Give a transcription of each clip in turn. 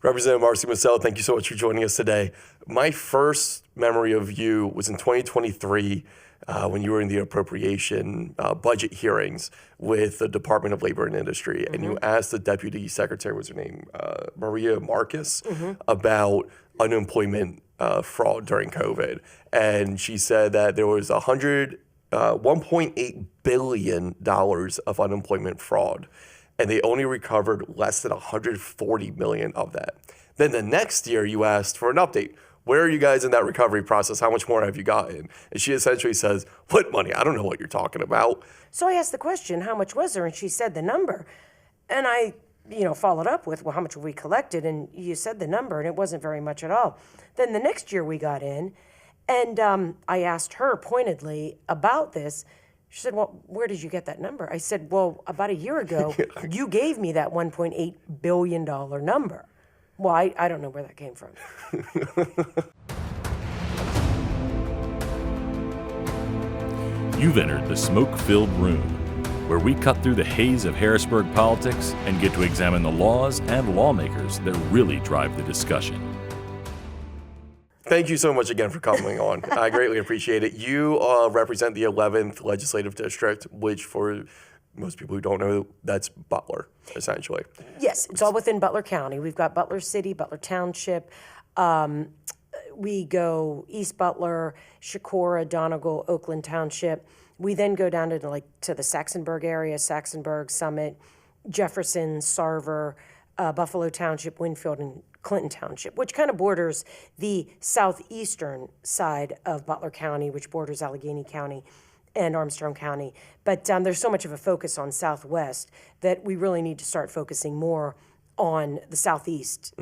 Representative Marci Mustello, thank you so much for joining us today. My first memory of you was in 2023 when you were in the appropriation budget hearings with the Department of Labor and Industry, and you asked the Deputy Secretary, what's her name, Maria Marcus, about unemployment fraud during COVID. And she said that there was $1.8 billion of unemployment fraud, and they only recovered less than 140 million of that. Then the next year you asked for an update. Where are you guys in that recovery process? How much more have you gotten? And she essentially says, what money? I don't know what you're talking about. So I asked the question, how much was there? And she said the number. And I, followed up with, well, how much have we collected? And you said the number, and it wasn't very much at all. Then the next year we got in, and I asked her pointedly about this. She said, well, where did you get that number? I said, well, about a year ago, you gave me that $1.8 billion number. Well, I don't know where that came from. You've entered the smoke-filled room, where we cut through the haze of Harrisburg politics and get to examine the laws and lawmakers that really drive the discussion. Thank you so much again for coming on. I greatly appreciate it. You represent the 11th Legislative District, which for most people who don't know, that's Butler, essentially. Yes, it's all within Butler County. We've got Butler City, Butler Township. We go East Butler, Shakora, Donegal, Oakland Township. We then go down to the Saxonburg area, Saxonburg, Summit, Jefferson, Sarver, Buffalo Township, Winfield, and Clinton Township, which kind of borders the southeastern side of Butler County, which borders Allegheny County and Armstrong County. But there's so much of a focus on Southwest that we really need to start focusing more on the southeast,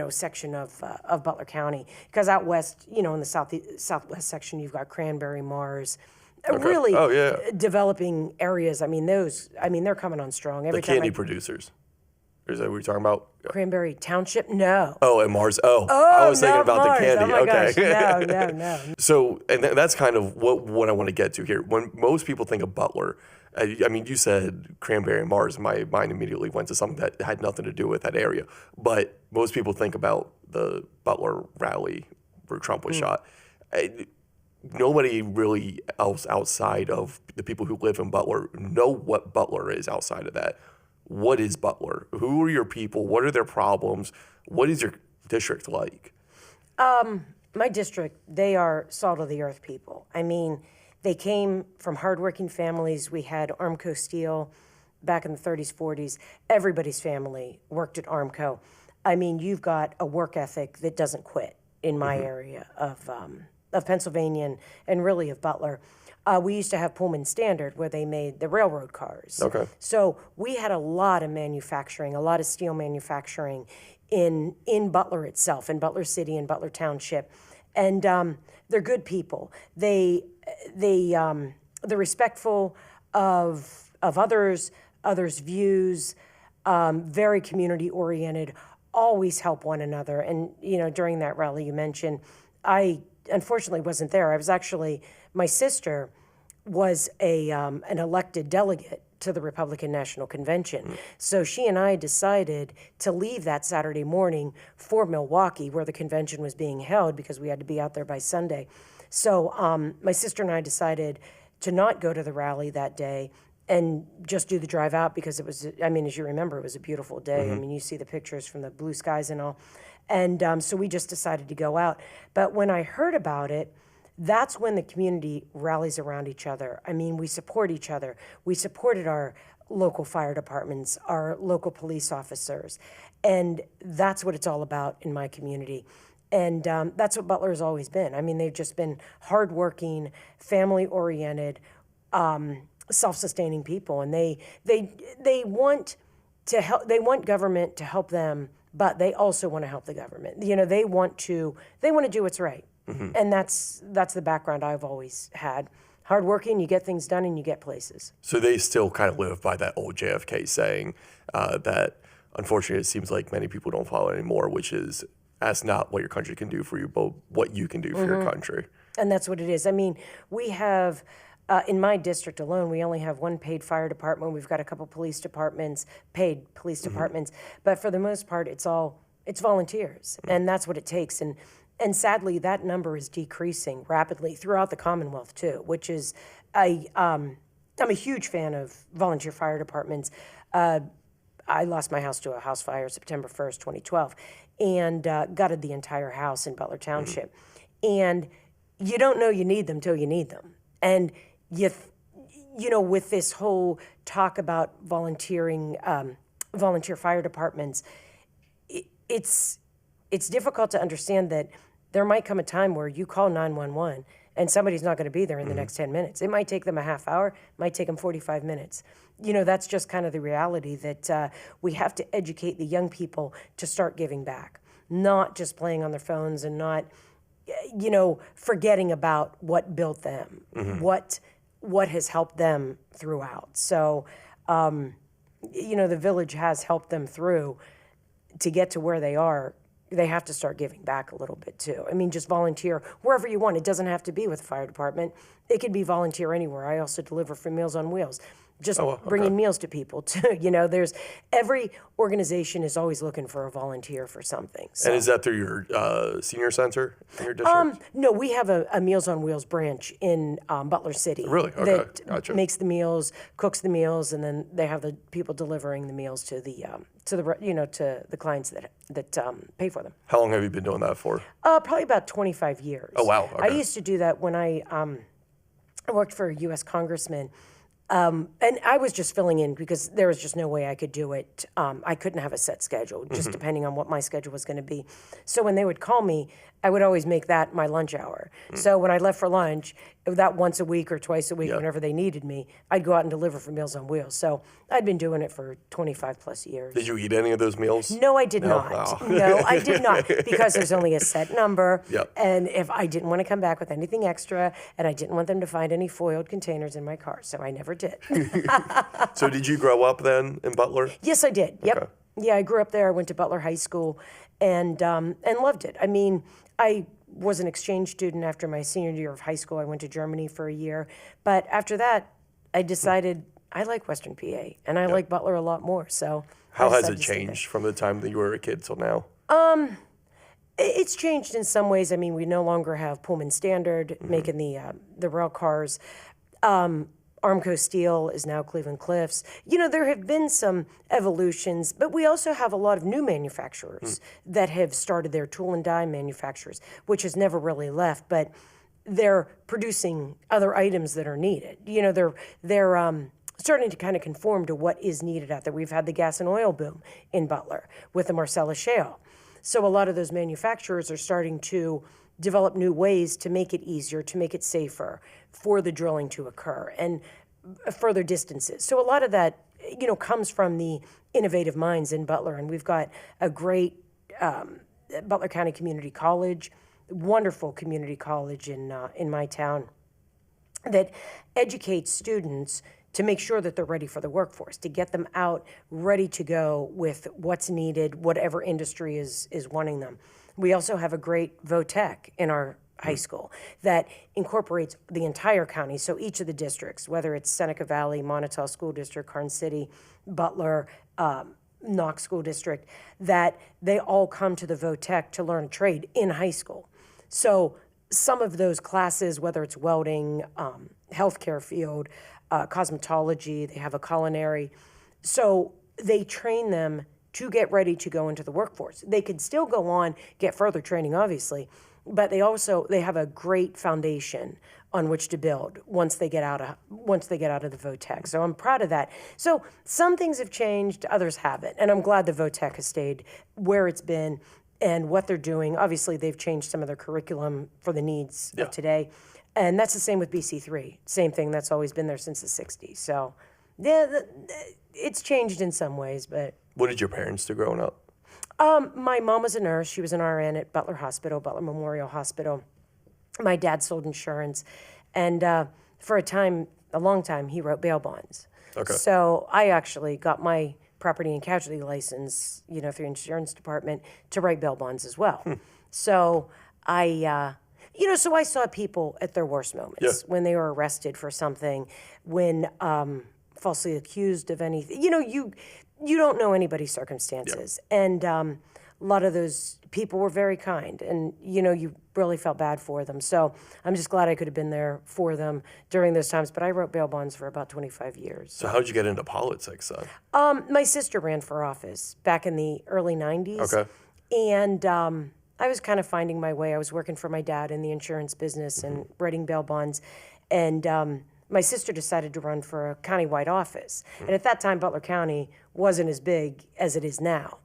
section of Butler County. Because out west, in the southwest section, you've got Cranberry, Mars, really developing areas. They're coming on strong. The candy producers. Is that what you're talking about? Cranberry Township? No. Oh, and Mars. Oh, I was thinking about Mars. the candy. Oh my Okay. Gosh. No. So, and that's kind of what I want to get to here. When most people think of Butler, you said Cranberry and Mars. My mind immediately went to something that had nothing to do with that area. But most people think about the Butler rally where Trump was shot. Nobody really else outside of the people who live in Butler know what Butler is outside of that. What is Butler? Who are your people? What are their problems? What is your district like? My district, they are salt of the earth people. They came from hardworking families. We had Armco Steel back in the 30s, 40s. Everybody's family worked at Armco. You've got a work ethic that doesn't quit in my area of Pennsylvania and really of Butler. We used to have Pullman Standard where they made the railroad cars. Okay. So we had a lot of manufacturing, a lot of steel manufacturing in Butler itself, in Butler City and Butler Township. And they're good people. They're respectful of others' views, very community oriented, always help one another. And during that rally you mentioned, I unfortunately wasn't there. I was actually, my sister was an elected delegate to the Republican National Convention. So she and I decided to leave that Saturday morning for Milwaukee, where the convention was being held, because we had to be out there by Sunday. So my sister and I decided to not go to the rally that day and just do the drive out, because it was, as you remember, it was a beautiful day. You see the pictures from the blue skies and all. And so we just decided to go out. But when I heard about it, that's when the community rallies around each other. We support each other. We supported our local fire departments, our local police officers. And that's what it's all about in my community. And that's what Butler has always been. They've just been hardworking, family-oriented, self-sustaining people. And they want to help. They want government to help them, but they also want to help the government. They want to do what's right. And that's the background I've always had. Hardworking, you get things done and you get places. So they still kind of live by that old JFK saying that, unfortunately, it seems like many people don't follow anymore, which is, ask not what your country can do for you, but what you can do for your country. And that's what it is. We have, in my district alone, we only have one paid fire department. We've got a couple police departments, paid police departments. But for the most part, it's all It's volunteers, and that's what it takes. And sadly, that number is decreasing rapidly throughout the Commonwealth too, which is I'm a huge fan of volunteer fire departments. I lost my house to a house fire September 1st, 2012, and gutted the entire house in Butler Township. And you don't know you need them till you need them. And you know, with this whole talk about volunteering, volunteer fire departments, it's difficult to understand that there might come a time where you call 911 and somebody's not going to be there in the next 10 minutes. It might take them a half hour, might take them 45 minutes. You know, that's just kind of the reality that we have to educate the young people to start giving back, not just playing on their phones and not, you know, forgetting about what built them, what has helped them throughout. So, you know, the village has helped them through to get to where they are. They have to start giving back a little bit too. I mean, just volunteer wherever you want. It doesn't have to be with the fire department. It could be volunteer anywhere. I also deliver for Meals on Wheels. Just bringing meals to people too. You know, every organization is always looking for a volunteer for something. So. And is that through your senior center in your district? No, we have a Meals on Wheels branch in Butler City. Really? Okay. That Gotcha. makes the meals, cooks the meals, and then they have the people delivering the meals to the clients that pay for them. How long have you been doing that for? Probably about 25 years. Oh, wow. Okay. I used to do that when I worked for a U.S. congressman. And I was just filling in because there was just no way I could do it. I couldn't have a set schedule, just depending on what my schedule was going to be. So when they would call me, I would always make that my lunch hour. So when I left for lunch, that once a week or twice a week, whenever they needed me, I'd go out and deliver for Meals on Wheels. So I'd been doing it for 25 plus years. Did you eat any of those meals? No, I did not. Oh. No, I did not, because there's only a set number. Yep. And if I didn't want to come back with anything extra, and I didn't want them to find any foiled containers in my car, so I never did. So did you grow up then in Butler? Yes, I did. Yep. Okay. Yeah, I grew up there. I went to Butler High School, and loved it. I mean, I was an exchange student after my senior year of high school. I went to Germany for a year, but after that, I decided I like Western PA, and I like Butler a lot more. So How has it changed from the time that you were a kid till now? It's changed in some ways. I mean, we no longer have Pullman Standard making the rail cars. Armco Steel is now Cleveland Cliffs. You know, there have been some evolutions, but we also have a lot of new manufacturers that have started their tool and die manufacturers, which has never really left, but they're producing other items that are needed. You know, they're starting to kind of conform to what is needed out there. We've had the gas and oil boom in Butler with the Marcellus Shale. So a lot of those manufacturers are starting to develop new ways to make it easier, to make it safer for the drilling to occur and further distances. So a lot of that, you know, comes from the innovative minds in Butler. And we've got a great Butler County Community College, wonderful community college in my town that educates students to make sure that they're ready for the workforce, to get them out ready to go with what's needed, whatever industry is wanting them. We also have a great VOTEC in our high school that incorporates the entire county, so each of the districts, whether it's Seneca Valley, Monotol School District, Karn City, Butler, Knox School District, that they all come to the VOTEC to learn a trade in high school. So some of those classes, whether it's welding, healthcare field, cosmetology, they have a culinary, so they train them to get ready to go into the workforce. They could still go on, get further training, obviously, but they have a great foundation on which to build once they get out of the VOTEC. So I'm proud of that. So some things have changed, others haven't, and I'm glad the VOTEC has stayed where it's been and what they're doing. Obviously, they've changed some of their curriculum for the needs of today, and that's the same with BC3. Same thing, that's always been there since the 60s. So yeah, it's changed in some ways, but. What did your parents do growing up? My mom was a nurse. She was an RN at Butler Hospital, Butler Memorial Hospital. My dad sold insurance. And for a long time, he wrote bail bonds. Okay. So I actually got my property and casualty license, you know, through the insurance department to write bail bonds as well. So I saw people at their worst moments when they were arrested for something, when falsely accused of anything. You know, you don't know anybody's circumstances. And a lot of those people were very kind, and you really felt bad for them. So I'm just glad I could have been there for them during those times. But I wrote bail bonds for about 25 years. So how'd you get into politics then? My sister ran for office back in the early 90s. Okay. And I was kind of finding my way. I was working for my dad in the insurance business and writing bail bonds. And my sister decided to run for a countywide office. And at that time, Butler County wasn't as big as it is now.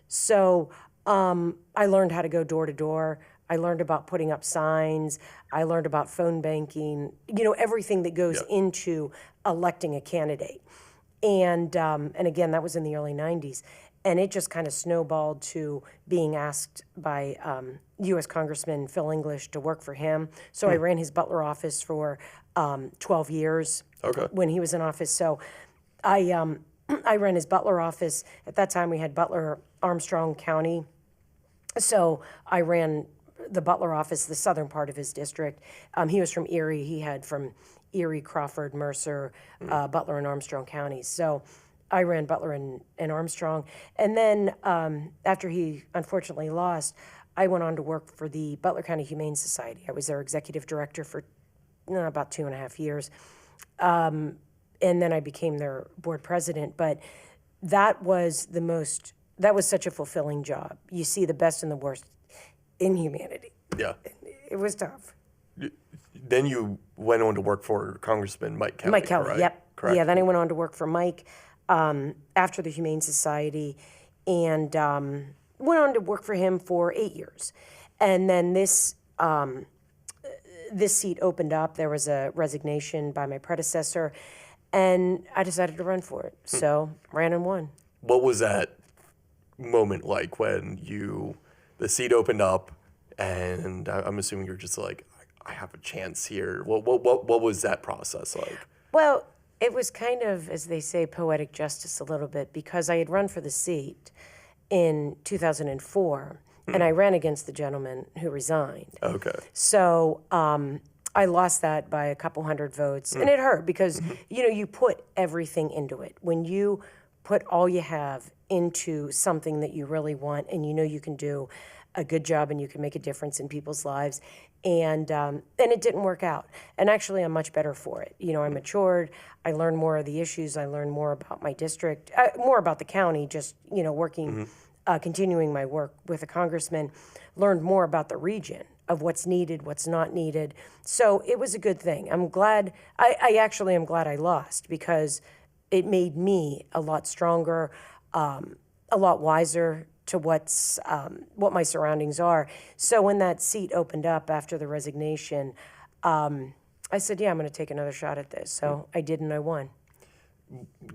So I learned how to go door to door. I learned about putting up signs. I learned about phone banking, everything that goes into electing a candidate. And again, that was in the early 90s. And it just kind of snowballed to being asked by U.S. Congressman Phil English to work for him. So I ran his Butler office for 12 years when he was in office. So I ran his Butler office. At that time, we had Butler Armstrong County. So I ran the Butler office, the southern part of his district. He was from Erie. He had from Erie, Crawford, Mercer, Butler, and Armstrong counties. So I ran Butler and Armstrong. And then after he unfortunately lost, I went on to work for the Butler County Humane Society. I was their executive director for about 2.5 years. And then I became their board president. But that was such a fulfilling job. You see the best and the worst in humanity. Yeah. It was tough. Then you went on to work for Congressman Mike Kelly. Mike Kelly, right? yep. Correct. Yeah, then I went on to work for Mike after the Humane Society, and went on to work for him for 8 years. And then this seat opened up. There was a resignation by my predecessor, and I decided to run for it. So ran and won. What was that moment like when the seat opened up, and I'm assuming you're just like, I have a chance here. What was that process like? Well, it was kind of, as they say, poetic justice a little bit, because I had run for the seat in 2004, and I ran against the gentleman who resigned. Okay. So I lost that by a couple hundred votes, and it hurt because, you put everything into it. When you put all you have into something that you really want, and you can do a good job and you can make a difference in people's lives, and it didn't work out. And actually, I'm much better for it. I matured. I learned more of the issues. I learned more about my district, more about the county. Just working, continuing my work with a congressman. Learned more about the region of what's needed, what's not needed. So it was a good thing. I'm glad. I actually am glad I lost, because it made me a lot stronger, a lot wiser to what my surroundings are. So when that seat opened up after the resignation, I said, yeah, I'm going to take another shot at this. So I did, and I won.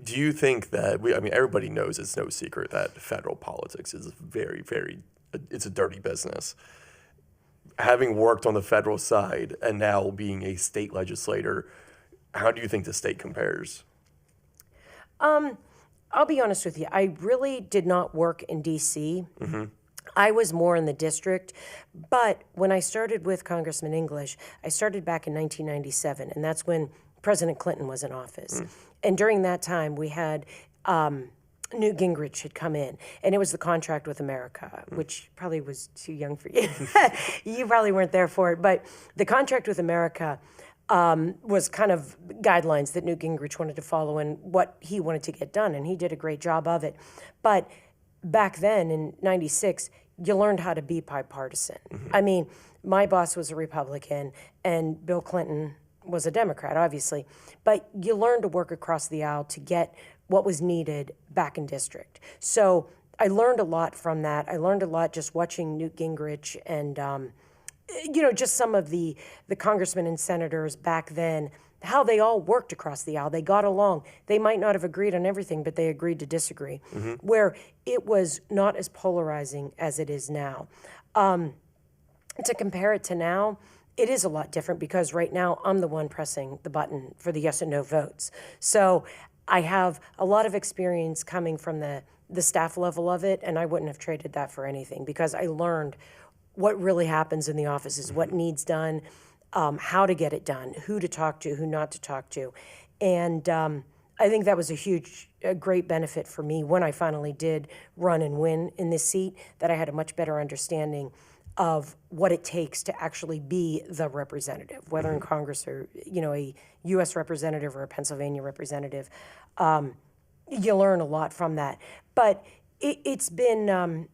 Do you think that, everybody knows, it's no secret that federal politics is very, very, it's a dirty business. Having worked on the federal side and now being a state legislator, how do you think the state compares? I'll be honest with you. I really did not work in D.C. I was more in the district. But when I started with Congressman English, I started back in 1997, and that's when President Clinton was in office. And during that time, we had Newt Gingrich had come in, and it was the Contract with America, which probably was too young for you. You probably weren't there for it. But the Contract with America was kind of guidelines that Newt Gingrich wanted to follow and what he wanted to get done, and he did a great job of it. But back then, in '96, you learned how to be bipartisan. I mean, my boss was a Republican, and Bill Clinton was a Democrat, obviously. But you learned to work across the aisle to get what was needed back in district. So I learned a lot from that. I learned a lot just watching Newt Gingrich and just some of the congressmen and senators back then, how they all worked across the aisle. They got along. They might not have agreed on everything, but they agreed to disagree, where it was not as polarizing as it is now. To compare it to now, it is a lot different, because right now I'm the one pressing the button for the yes and no votes. So I have a lot of experience coming from the staff level of it, and I wouldn't have traded that for anything, because I learned what really happens in the offices, what needs done, how to get it done, who to talk to, who not to talk to. And I think that was a great benefit for me when I finally did run and win in this seat, that I had a much better understanding of what it takes to actually be the representative, whether in Congress or, a U.S. representative or a Pennsylvania representative. You learn a lot from that. But it's been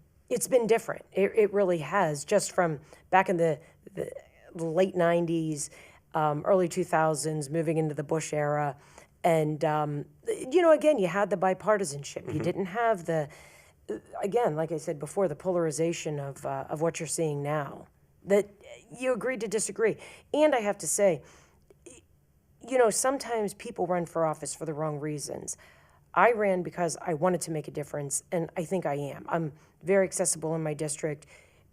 different. It really has, just from back in the late 90s, early 2000s, moving into the Bush era. And, again, you had the bipartisanship. You didn't have again, like I said before, the polarization of what you're seeing now, that you agreed to disagree. And I have to say, sometimes people run for office for the wrong reasons. I ran because I wanted to make a difference, and I think I am. I'm very accessible in my district.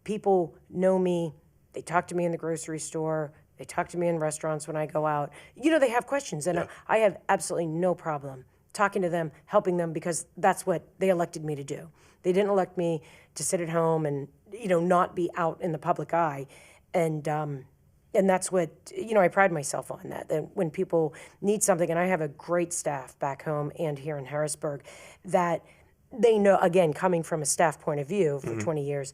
People know me. They talk to me in the grocery store. They talk to me in restaurants when I go out. They have questions, and I have absolutely no problem talking to them, helping them, because that's what they elected me to do. They didn't elect me to sit at home and, not be out in the public eye. And that's what, I pride myself on that when people need something, and I have a great staff back home and here in Harrisburg, that they know, again, coming from a staff point of view for 20 years,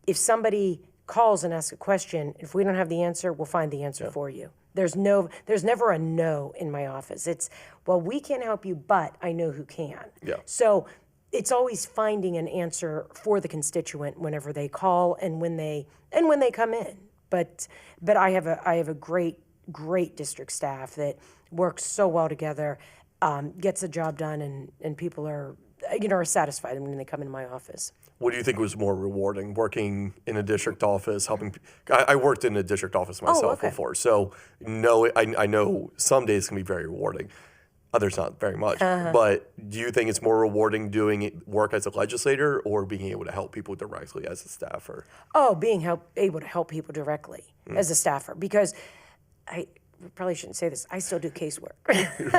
if somebody calls and asks a question, if we don't have the answer, we'll find the answer for you. There's never a no in my office. It's, well, we can't help you, but I know who can. Yeah. So it's always finding an answer for the constituent whenever they call and when they come in. But I have a great district staff that works so well together, gets the job done, and people are satisfied when they come into my office. What do you think was more rewarding, working in a district office, helping? I worked in a district office myself before, so I know some days can be very rewarding, others not very much. But do you think it's more rewarding doing work as a legislator or being able to help people directly as a staffer? Oh, able to help people directly as a staffer, because I probably shouldn't say this, I still do casework.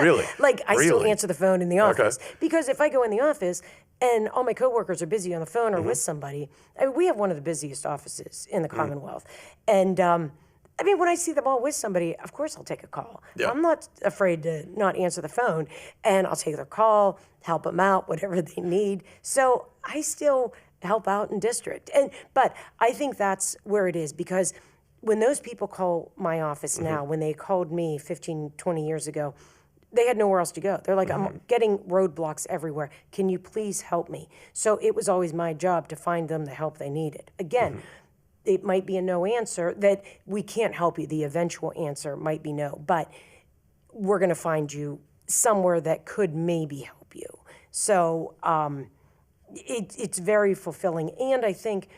Really? I still answer the phone in the office. Because if I go in the office and all my coworkers are busy on the phone or with somebody, we have one of the busiest offices in the Commonwealth. And when I see them all with somebody, of course I'll take a call. Yeah. I'm not afraid to not answer the phone, and I'll take their call, help them out, whatever they need. So I still help out in district. But I think that's where it is, because when those people call my office now, when they called me 15, 20 years ago, they had nowhere else to go. They're like, I'm getting roadblocks everywhere. Can you please help me? So it was always my job to find them the help they needed. Again, it might be a no answer, that we can't help you. The eventual answer might be no, but we're going to find you somewhere that could maybe help you. So it's very fulfilling. And I think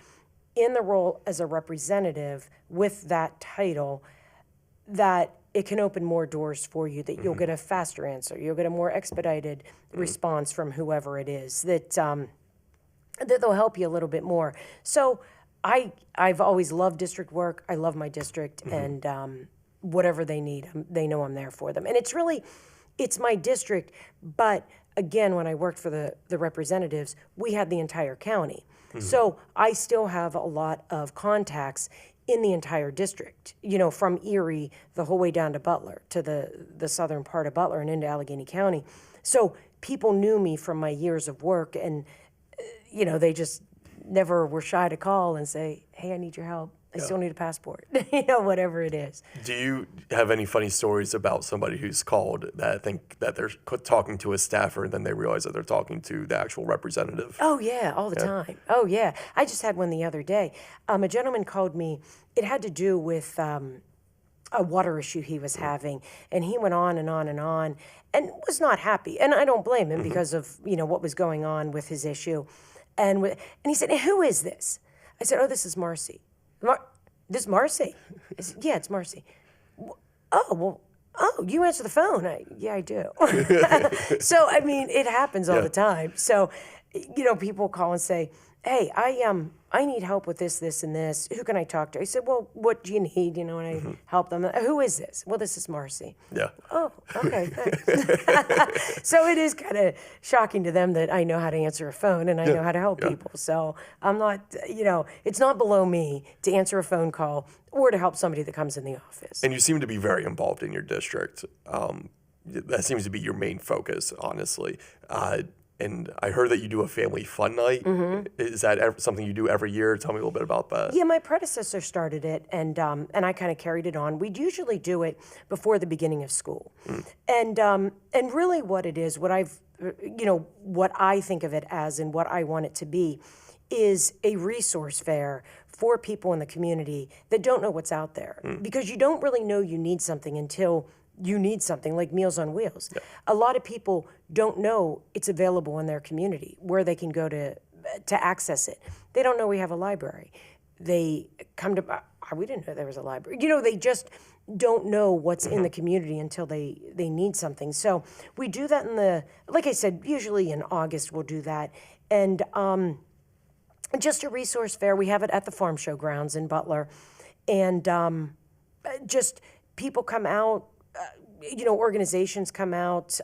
in the role as a representative with that title, that it can open more doors for you, that you'll get a faster answer, you'll get a more expedited response from whoever it is, that they'll help you a little bit more. So I've always loved district work. I love my district, and whatever they need, they know I'm there for them. And it's my district, but again, when I worked for the representatives, we had the entire county. So I still have a lot of contacts in the entire district, from Erie the whole way down to Butler, to the southern part of Butler and into Allegheny County. So people knew me from my years of work, and they just never were shy to call and say, hey, I need your help. I still need a passport, whatever it is. Do you have any funny stories about somebody who's called that think that they're talking to a staffer and then they realize that they're talking to the actual representative? Oh, yeah, all the time. Oh, yeah. I just had one the other day. A gentleman called me. It had to do with a water issue he was having, and he went on and on and on and was not happy. And I don't blame him because of, what was going on with his issue. And he said, who is this? I said, oh, this is Marci. This is Marci? I said, yeah, it's Marci. Oh, you answer the phone. Yeah, I do. So, it happens all the time. So, people call and say, hey, I need help with this, this, and this. Who can I talk to? I said, well, what do you need? And I help them. Who is this? Well, this is Marci. Yeah. Oh, okay, thanks. So it is kind of shocking to them that I know how to answer a phone and I know how to help people. So I'm not, it's not below me to answer a phone call or to help somebody that comes in the office. And you seem to be very involved in your district. that seems to be your main focus, honestly. And I heard that you do a family fun night. Is that something you do every year? Tell me a little bit about that. Yeah, my predecessor started it, and I kind of carried it on. We'd usually do it before the beginning of school, and really what it is, what I think of it as, and what I want it to be, is a resource fair for people in the community that don't know what's out there, because you don't really know you need something until you need something, like Meals on Wheels. Yeah. A lot of people don't know it's available in their community, where they can go to access it. They don't know we have a library. They come to, we didn't know there was a library. They just don't know what's in the community until they need something. So we do that like I said, usually in August we'll do that. And just a resource fair. We have it at the Farm Show grounds in Butler. And just people come out, organizations come out,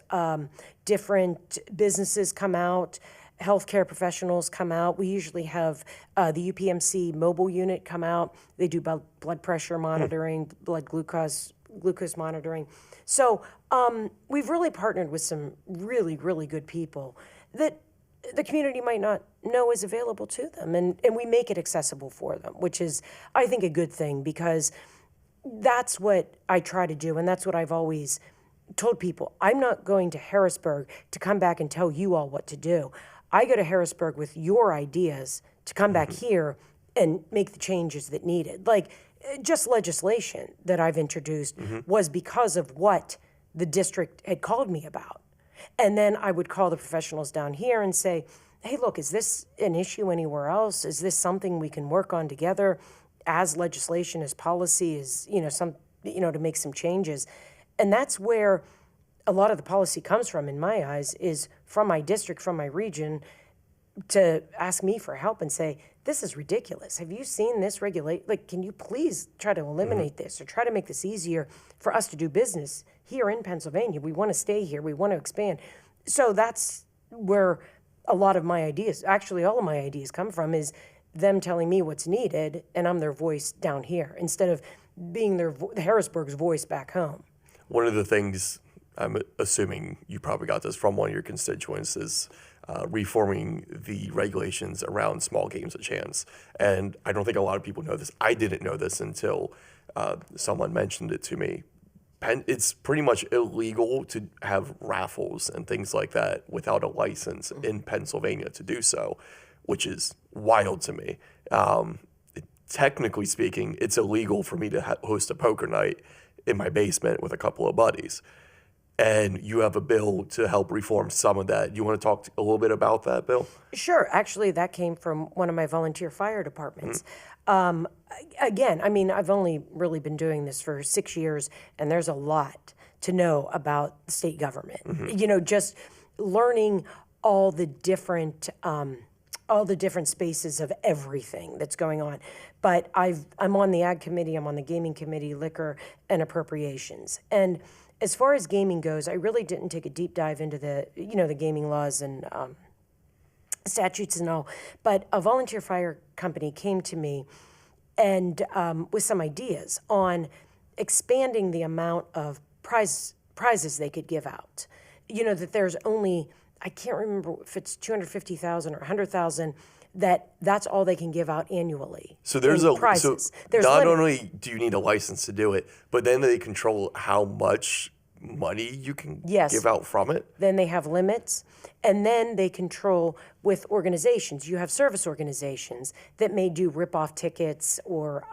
different businesses come out, healthcare professionals come out. We usually have the UPMC mobile unit come out. They do blood pressure monitoring, blood glucose monitoring. So we've really partnered with some really, really good people that the community might not know is available to them. And we make it accessible for them, which is, I think, a good thing, because that's what I try to do, and that's what I've always told people. I'm not going to Harrisburg to come back and tell you all what to do. I go to Harrisburg with your ideas to come back here and make the changes that needed. Like, just legislation that I've introduced was because of what the district had called me about. And then I would call the professionals down here and say, hey, look, is this an issue anywhere else? Is this something we can work on together as legislation, as policy, as, to make some changes? And that's where a lot of the policy comes from, in my eyes, is from my district, from my region, to ask me for help and say, this is ridiculous. Have you seen this regulate? Like, can you please try to eliminate this, or try to make this easier for us to do business here in Pennsylvania? We want to stay here. We want to expand. So that's where a lot of my ideas, actually all of my ideas, come from, is them telling me what's needed, and I'm their voice down here, instead of being Harrisburg's voice back home. One of the things, I'm assuming you probably got this from one of your constituents, is reforming the regulations around small games of chance. And I don't think a lot of people know this. I didn't know this until someone mentioned it to me. It's pretty much illegal to have raffles and things like that without a license in Pennsylvania to do so, which is wild to me. Technically speaking, it's illegal for me to host a poker night in my basement with a couple of buddies. And you have a bill to help reform some of that. You want to talk a little bit about that, Bill? Sure. Actually, that came from one of my volunteer fire departments. Again, I mean, I've only really been doing this for 6 years, and there's a lot to know about the state government. Just learning all the different spaces of everything that's going on. But I'm on the Ag Committee, I'm on the Gaming Committee, Liquor, and Appropriations. And as far as gaming goes, I really didn't take a deep dive into the gaming laws and statutes and all. But a volunteer fire company came to me and with some ideas on expanding the amount of prizes they could give out. That there's only, I can't remember if it's 250,000 or 100,000. That's all they can give out annually. So there's prizes. Not only do you need a license to do it, but then they control how much money you can give out from it. Then they have limits, and then they control with organizations. You have service organizations that may do rip-off tickets or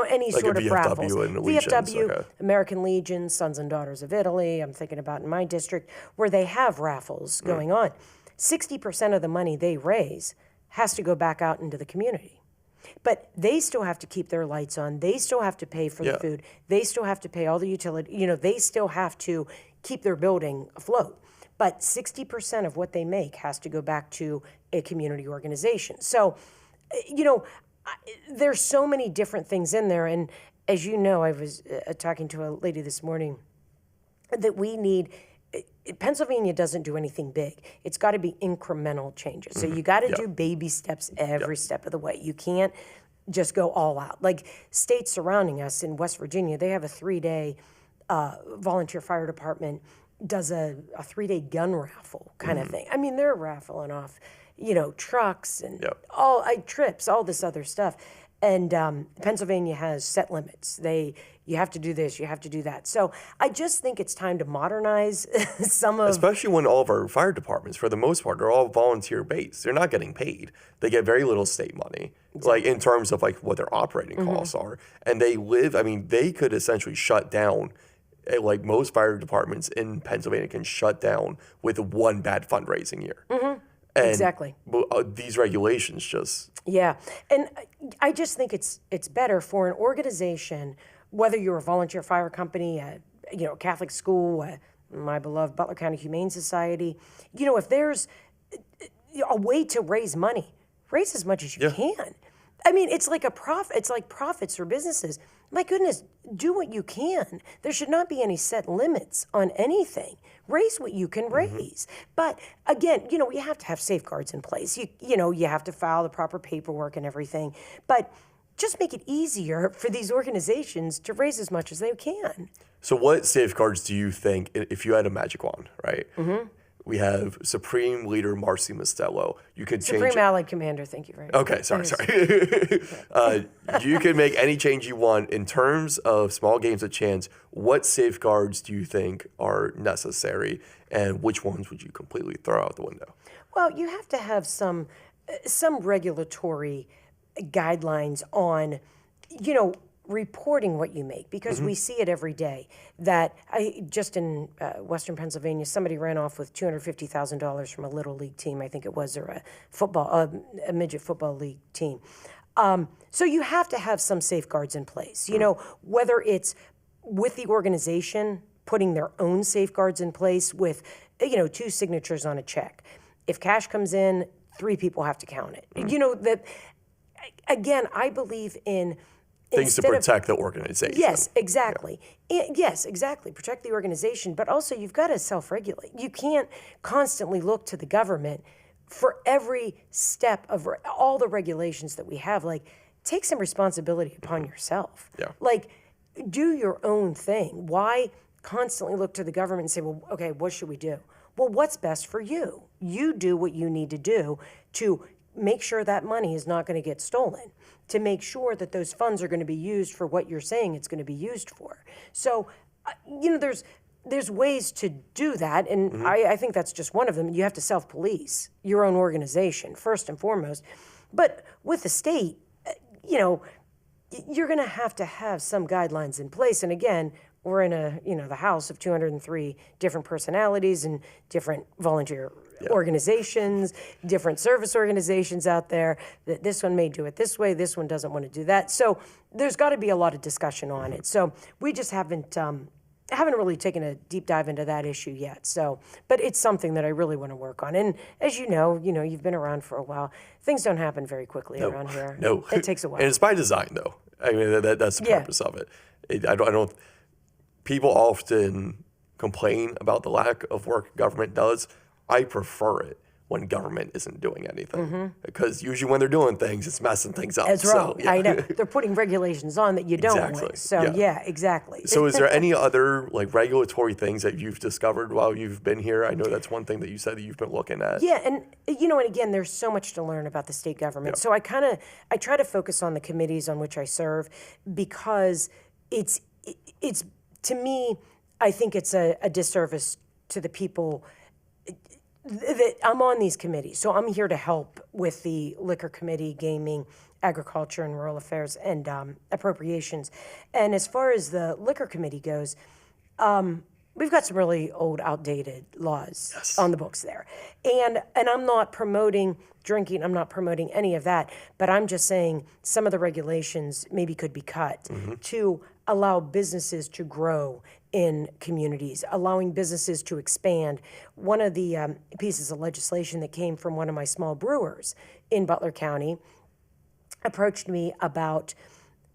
any like sort of raffles. VFW, okay. American Legion, Sons and Daughters of Italy. I'm thinking about in my district where they have raffles going on. 60% of the money they raise has to go back out into the community. But they still have to keep their lights on. They still have to pay for the food. They still have to pay all the utility. They still have to keep their building afloat. But 60% of what they make has to go back to a community organization. So, there's so many different things in there. And as you know, I was talking to a lady this morning that we need. Pennsylvania doesn't do anything big. It's got to be incremental changes. So you got to do baby steps every step of the way. You can't just go all out. Like states surrounding us in West Virginia, they have a 3-day volunteer fire department does a 3-day gun raffle kind of thing. I mean, they're raffling off, trucks and trips, all this other stuff. And Pennsylvania has set limits. You have to do this, you have to do that. So I just think it's time to modernize some of... Especially when all of our fire departments, for the most part, are all volunteer based. They're not getting paid. They get very little state money, like in terms of like what their operating costs are. And they could essentially shut down, like most fire departments in Pennsylvania can shut down with one bad fundraising year. And exactly. These regulations just... Yeah, and I just think it's better for an organization, whether you're a volunteer fire company, a Catholic school, my beloved Butler County Humane Society, if there's a way to raise money, raise as much as you can. I mean, it's like it's like profits for businesses. My goodness, do what you can. There should not be any set limits on anything. Raise what you can raise. But again, you have to have safeguards in place. You have to file the proper paperwork and everything. But just make it easier for these organizations to raise as much as they can. So what safeguards do you think, if you had a magic wand, right? We have Supreme Leader Marci Mustello. You could change Supreme Allied Commander, thank you very much. Okay, sorry. You can make any change you want. In terms of small games of chance, what safeguards do you think are necessary, and which ones would you completely throw out the window? Well, you have to have some regulatory guidelines on, reporting what you make, because we see it every day. That just in Western Pennsylvania, somebody ran off with $250,000 from a little league team, I think it was, or a midget football league team. So you have to have some safeguards in place. Whether it's with the organization putting their own safeguards in place with 2 signatures on a check. If cash comes in, 3 people have to count it. That again, I believe in things to protect the organization. Yes, exactly. Yes, exactly. Protect the organization, but also you've got to self-regulate. You can't constantly look to the government for every step of all the regulations that we have. Like, take some responsibility upon yourself. Yeah. Like, do your own thing. Why constantly look to the government and say, well, okay, what should we do? Well, what's best for you? You do what you need to do to make sure that money is not going to get stolen, to make sure that those funds are going to be used for what you're saying it's going to be used for. So, there's ways to do that, and I think that's just one of them. You have to self-police your own organization, first and foremost. But with the state, you're going to have some guidelines in place. And again, we're in the house of 203 different personalities and different volunteer organizations, different service organizations out there. That this one may do it this way, this one doesn't want to do that. So there's got to be a lot of discussion on it. So we just haven't really taken a deep dive into that issue yet. So, but it's something that I really want to work on. And as you know, you've been around for a while. Things don't happen very quickly around here. No, it takes a while. And it's by design, though. I mean, that's the purpose of it. I don't. People often complain about the lack of work government does. I prefer it when government isn't doing anything, because usually when they're doing things, it's messing things up. That's wrong. I know. They're putting regulations on that you don't want. So exactly. So is there any other regulatory things that you've discovered while you've been here? I know that's one thing that you said that you've been looking at. Yeah, and and again, there's so much to learn about the state government. So I try to focus on the committees on which I serve, because it's to me, I think it's a disservice to the people that I'm on these committees. So I'm here to help with the Liquor Committee, Gaming, Agriculture and Rural Affairs, and Appropriations. And as far as the Liquor Committee goes, we've got some really old, outdated laws on the books there. And I'm not promoting drinking, I'm not promoting any of that, but I'm just saying some of the regulations maybe could be cut to allow businesses to grow in communities, allowing businesses to expand. One of the pieces of legislation that came from one of my small brewers in Butler County approached me about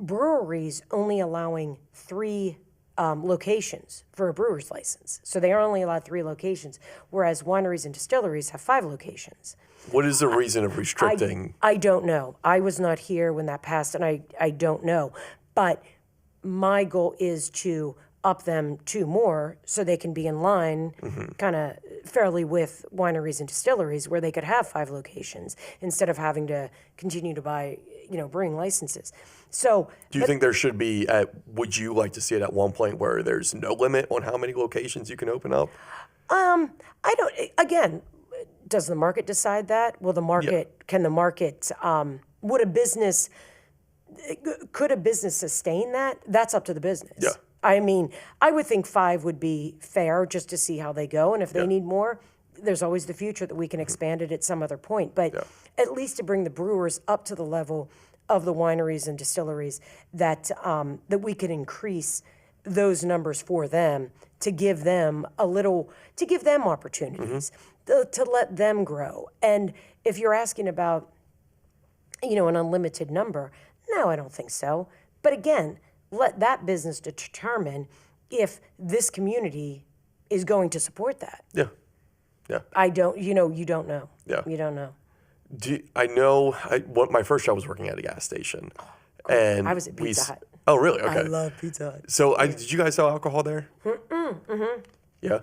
breweries only allowing 3 locations for a brewer's license. So they are only allowed 3 locations, whereas wineries and distilleries have 5 locations. What is the reason of restricting? I don't know. I was not here when that passed, and I don't know. But my goal is to up them 2 more so they can be in line kind of fairly with wineries and distilleries where they could have 5 locations instead of having to continue to buy, brewing licenses. So Do you think there should be, would you like to see it at one point where there's no limit on how many locations you can open up? I don't, again, does the market decide that? Will the market, can the market, could a business sustain that? That's up to the business. Yeah. I mean, I would think 5 would be fair just to see how they go. And if they need more, there's always the future that we can expand it at some other point. But at least to bring the brewers up to the level of the wineries and distilleries that we could increase those numbers for them to give them opportunities, to let them grow. And if you're asking about, an unlimited number, no, I don't think so. But again, let that business determine if this community is going to support that. Yeah. Yeah. You don't know. Yeah. You don't know. My first job was working at a gas station. And I was at Pizza Hut. Oh, really? Okay. I love Pizza Hut. So did you guys sell alcohol there? Mm-hmm. Yeah?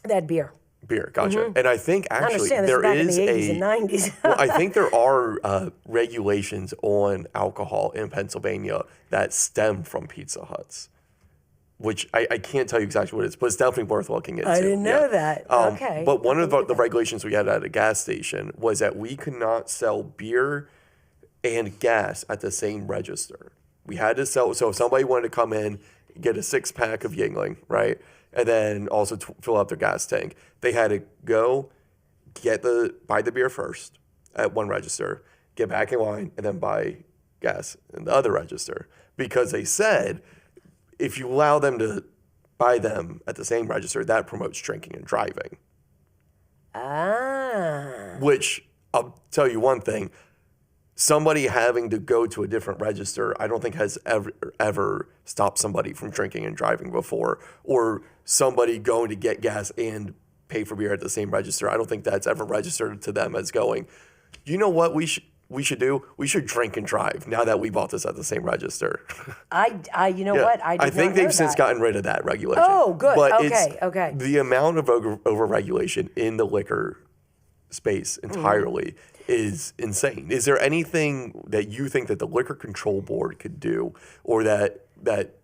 They had beer. Beer, gotcha. And I think actually I understand there this is back in the 80s and 90s. well, I think there are regulations on alcohol in Pennsylvania that stem from Pizza Huts, which I can't tell you exactly what it is, but it's definitely worth looking into. I didn't know that. Okay. But one of the regulations we had at a gas station was that we could not sell beer and gas at the same register. We had to sell, so if somebody wanted to come in, get a 6-pack of Yingling, right? And then also fill up their gas tank. They had to go buy the beer first at one register, get back in line, and then buy gas in the other register. Because they said if you allow them to buy them at the same register, that promotes drinking and driving. Which, I'll tell you one thing, somebody having to go to a different register, I don't think has ever stopped somebody from drinking and driving before, or somebody going to get gas and pay for beer at the same register. I don't think that's ever registered to them as going, you know what we should do? We should drink and drive now that we bought this at the same register. what? I did I think not they've know since that. gotten rid of that regulation. Oh, good. But Okay. The amount of over-regulation in the liquor space entirely is insane. Is there anything that you think that the Liquor Control Board could do, or that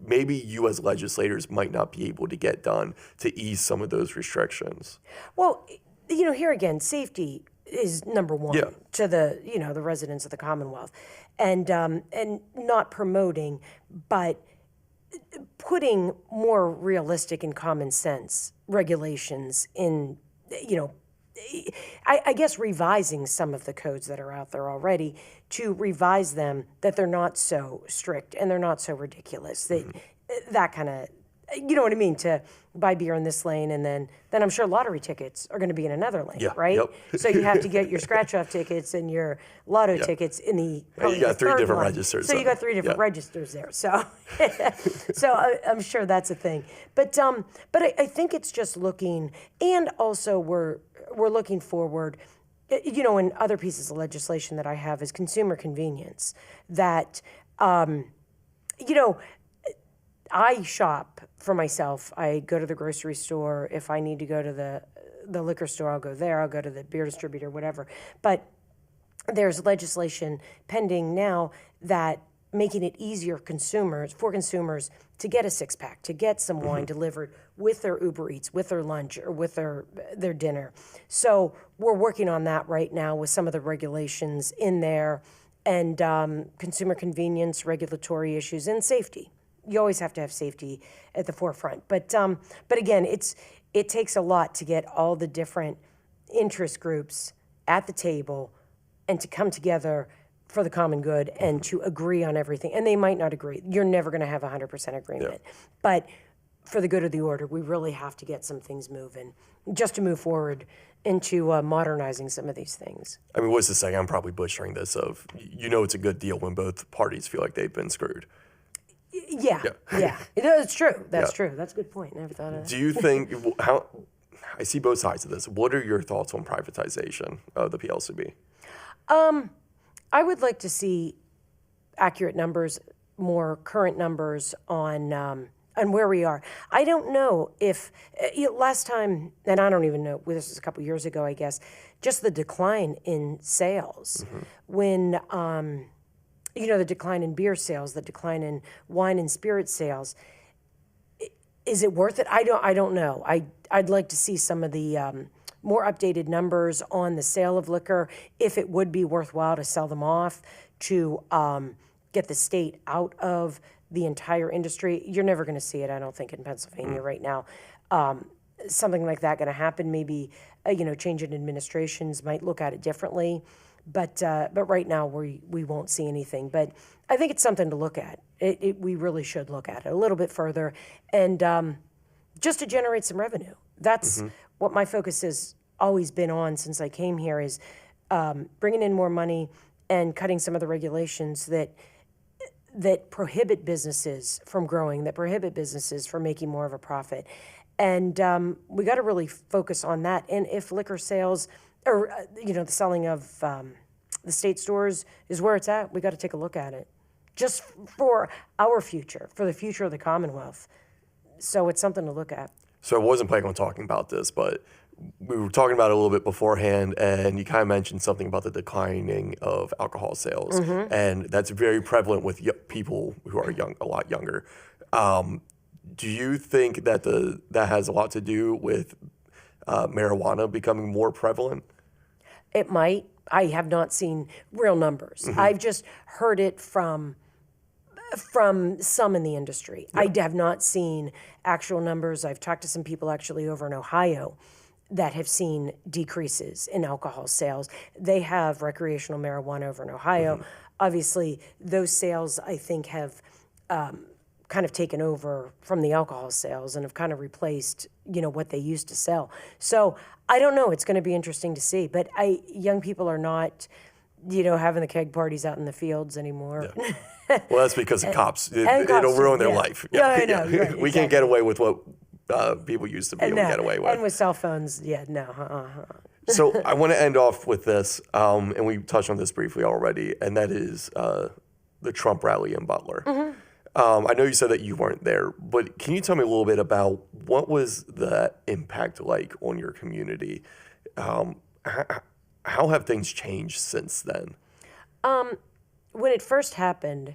maybe you as legislators might not be able to get done to ease some of those restrictions? Well, here again, safety is number one to the the residents of the Commonwealth, and not promoting, but putting more realistic and common sense regulations in, I guess revising some of the codes that are out there already to revise them that they're not so strict and they're not so ridiculous. That kind of, you know what I mean, to buy beer in this lane and then I'm sure lottery tickets are going to be in another lane, right? Yep. So you have to get your scratch-off tickets and your lotto tickets in the you got 3 different line. registers. So you got 3 different registers there. So I'm sure that's a thing. But I think it's just looking, and also we're looking forward. In other pieces of legislation that I have is consumer convenience. That, I shop for myself. I go to the grocery store. If I need to go to the liquor store, I'll go there. I'll go to the beer distributor, whatever. But there's legislation pending now that making it easier for consumers to get a 6-pack, to get some wine delivered with their Uber Eats, with their lunch, or with their dinner. So we're working on that right now with some of the regulations in there, and consumer convenience, regulatory issues, and safety. You always have to have safety at the forefront. But again, it takes a lot to get all the different interest groups at the table and to come together for the common good and to agree on everything. And they might not agree. You're never going to have 100% agreement. But for the good of the order, we really have to get some things moving just to move forward into modernizing some of these things. I mean, what's the saying? I'm probably butchering this of, it's a good deal when both parties feel like they've been screwed. Yeah. It's true. That's true. That's a good point. Never thought of that. Do you think, I see both sides of this. What are your thoughts on privatization of the PLCB? I would like to see accurate numbers, more current numbers on and where we are. I don't know if last time, and I don't even know, this was a couple years ago, I guess, just the decline in sales when, the decline in beer sales, the decline in wine and spirit sales. Is it worth it? I don't know. I'd like to see some of the more updated numbers on the sale of liquor, if it would be worthwhile to sell them off to get the state out of the entire industry. You're never going to see it, I don't think, in Pennsylvania right now. Something like that going to happen. Maybe change in administrations might look at it differently, but right now we won't see anything. But I think it's something to look at. We really should look at it a little bit further, and just to generate some revenue. That's what my focus has always been on since I came here, is bringing in more money and cutting some of the regulations that prohibit businesses from growing, that prohibit businesses from making more of a profit. And we got to really focus on that. And if liquor sales, or the selling of the state stores is where it's at, we got to take a look at it, just for our future, for the future of the Commonwealth. So it's something to look at. So I wasn't planning on talking about this, but we were talking about it a little bit beforehand, and you kind of mentioned something about the declining of alcohol sales, and that's very prevalent with people who are a lot younger. Do you think that that has a lot to do with marijuana becoming more prevalent? It might. I have not seen real numbers. I've just heard it from some in the industry. I have not seen actual numbers. I've talked to some people actually over in Ohio that have seen decreases in alcohol sales. They have recreational marijuana over in Ohio. Obviously, those sales, I think, have kind of taken over from the alcohol sales and have kind of replaced, what they used to sell. So I don't know. It's going to be interesting to see. But young people are not, having the keg parties out in the fields anymore. Yeah. Well, that's because of cops. It'll ruin their life. Yeah, I know. Yeah. Right, we can't get away with what people used to be able to get away with. And with cell phones, So I want to end off with this, and we touched on this briefly already, and that is the Trump rally in Butler. I know you said that you weren't there, but can you tell me a little bit about what was the impact like on your community? How have things changed since then? When it first happened,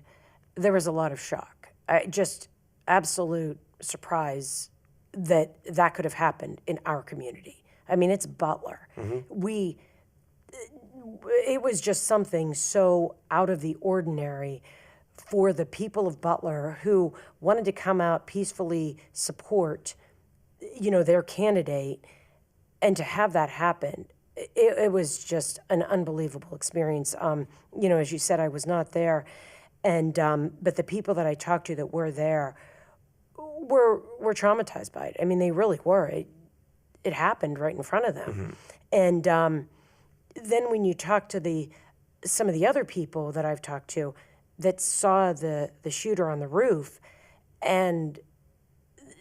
there was a lot of shock. Just absolute surprise that could have happened in our community. I mean, it's Butler. It was just something so out of the ordinary for the people of Butler who wanted to come out peacefully support, their candidate, and to have that happen. It was just an unbelievable experience. As you said, I was not there, and but the people that I talked to that were there were traumatized by it. I mean, they really were. It happened right in front of them, and then when you talk to some of the other people that I've talked to that saw the shooter on the roof, and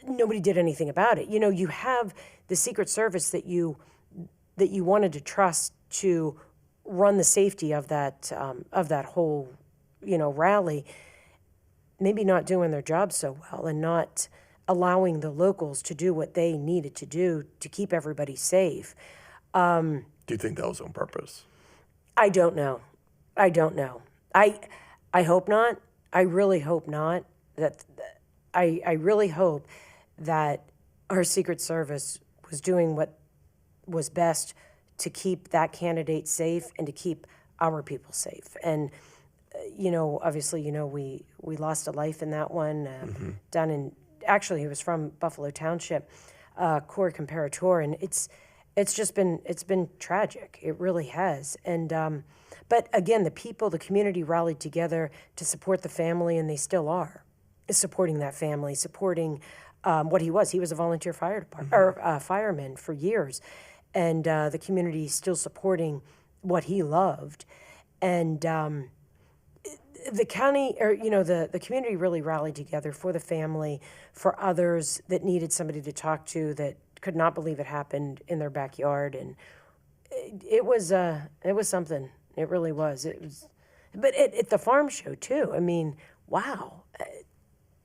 nobody did anything about it. You have the Secret Service that you wanted to trust to run the safety of that whole, rally, maybe not doing their job so well and not allowing the locals to do what they needed to do to keep everybody safe. Do you think that was on purpose? I don't know. I hope not. I really hope not. I really hope that our Secret Service was doing what was best to keep that candidate safe and to keep our people safe. And obviously, we lost a life in that one down in, actually, he was from Buffalo Township, Corey Comparator, and it's been tragic. It really has. And but again, the community rallied together to support the family, and they still are supporting that family, supporting what he was. He was a volunteer fire department or fireman for years, and the community is still supporting what he loved. And the county, or the community really rallied together for the family, for others that needed somebody to talk to that could not believe it happened in their backyard, and it was something. It really was. It was, but at the farm show too. I mean, wow,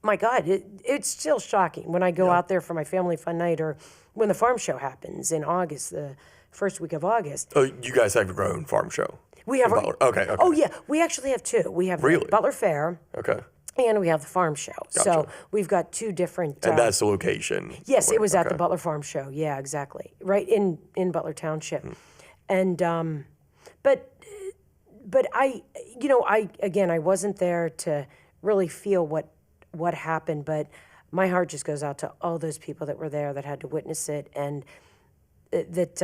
my God, it's still shocking when I go out there for my family fun night or when the farm show happens in August, the first week of August. Oh, you guys have your own farm show. We have Butler. Okay. Oh yeah, we actually have two. We have the Butler Fair. Okay. And we have the farm show. Gotcha. So we've got two different. And that's the location. Yes, it was at the Butler Farm Show. Yeah, exactly. Right in Butler Township. And but I I wasn't there to really feel what happened, but my heart just goes out to all those people that were there that had to witness it and that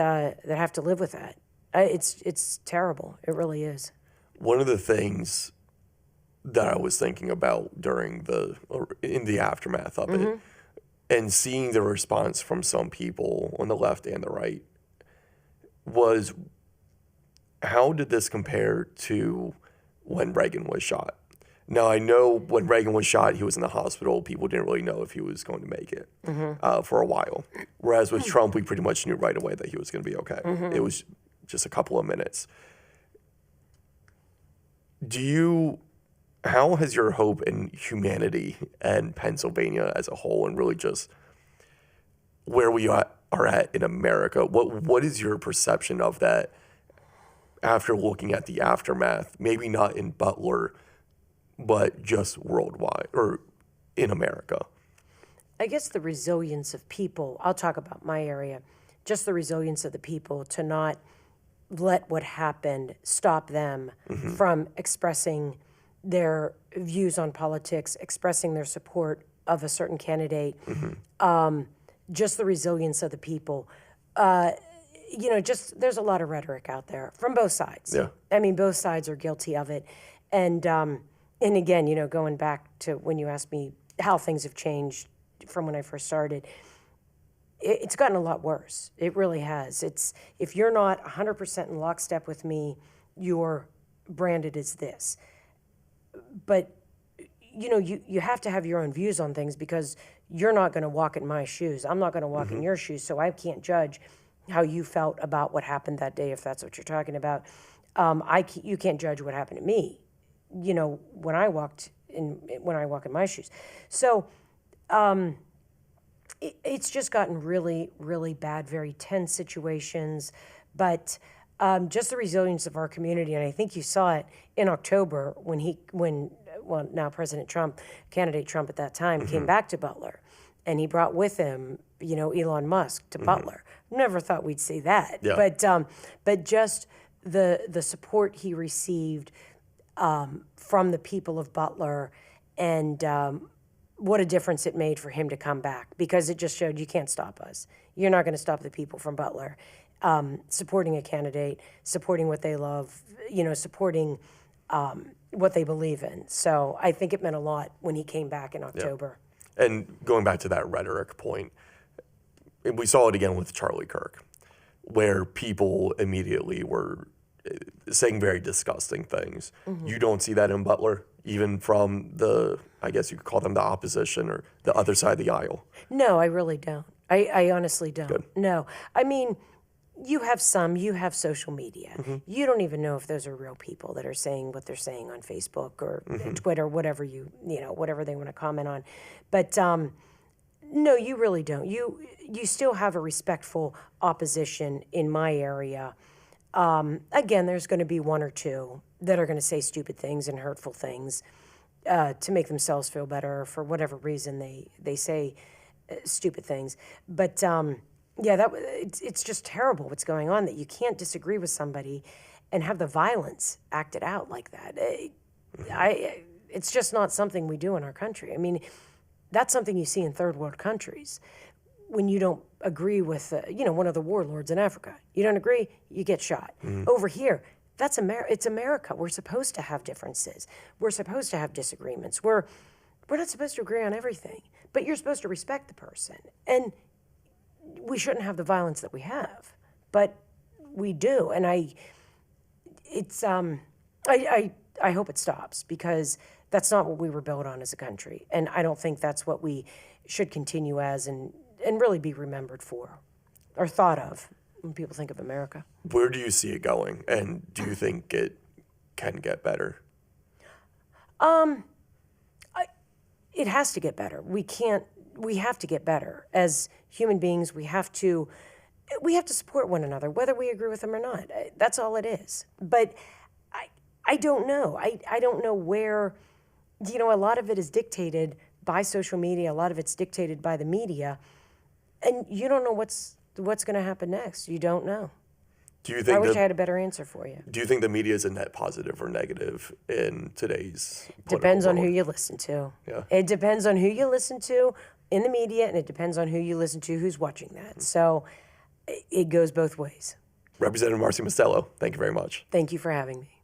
have to live with that. It's terrible. It really is. One of the things that I was thinking about in the aftermath of it, and seeing the response from some people on the left and the right, was how did this compare to when Reagan was shot? Now, I know when Reagan was shot, he was in the hospital. People didn't really know if he was going to make it for a while. Whereas with Trump, we pretty much knew right away that he was going to be okay. It was just a couple of minutes. How has your hope in humanity and Pennsylvania as a whole, and really just where we are at in America, what is your perception of that after looking at the aftermath, maybe not in Butler, but just worldwide or in America? I guess the resilience of people, I'll talk about my area, just the resilience of the people to not let what happened stop them from expressing their views on politics, expressing their support of a certain candidate, just the resilience of the people. There's a lot of rhetoric out there from both sides. Yeah. I mean, both sides are guilty of it. And again, going back to when you asked me how things have changed from when I first started, it's gotten a lot worse. It really has. If you're not 100% in lockstep with me, you're branded as this. But you have to have your own views on things because you're not going to walk in my shoes. I'm not going to walk in your shoes, so I can't judge how you felt about what happened that day, if that's what you're talking about. You can't judge what happened to me, when I walk in my shoes. So it's just gotten really, really bad, very tense situations. But just the resilience of our community, and I think you saw it in October when now President Trump, candidate Trump at that time, came back to Butler, and he brought with him, Elon Musk to Butler. Never thought we'd see that, but just the support he received from the people of Butler, and what a difference it made for him to come back, because it just showed you can't stop us. You're not going to stop the people from Butler. Supporting a candidate, supporting what they love, supporting what they believe in. So I think it meant a lot when he came back in October. Yeah. And going back to that rhetoric point, we saw it again with Charlie Kirk, where people immediately were saying very disgusting things. You don't see that in Butler, even from I guess you could call them the opposition or the other side of the aisle. No, I really don't. I honestly don't. Good. No. I mean, you have social media. You don't even know if those are real people that are saying what they're saying on Facebook or Twitter, whatever whatever they want to comment on. But no, you really don't. You still have a respectful opposition in my area. Again, there's going to be one or two that are going to say stupid things and hurtful things to make themselves feel better for whatever reason they say stupid things. But it's just terrible what's going on, that you can't disagree with somebody and have the violence acted out like that. It's just not something we do in our country. I mean, that's something you see in third world countries. When you don't agree with, one of the warlords in Africa, you don't agree, you get shot. Over here, it's America. We're supposed to have differences. We're supposed to have disagreements. We're not supposed to agree on everything, but you're supposed to respect the person. And we shouldn't have the violence that we have, but we do. And I hope it stops, because that's not what we were built on as a country. And I don't think that's what we should continue as and really be remembered for or thought of when people think of America. Where do you see it going? And do you think it can get better? it has to get better. We have to get better. As human beings, we have to support one another, whether we agree with them or not. That's all it is. But I don't know. I don't know where, a lot of it is dictated by social media. A lot of it's dictated by the media. And you don't know what's going to happen next. You don't know. Do you think I wish I had a better answer for you. Do you think the media is a net positive or negative in today's Depends on world? who you listen to. Yeah. It depends on who you listen to in the media, and it depends on who you listen to who's watching that. So it goes both ways. Representative Marci Mustello, thank you very much. Thank you for having me.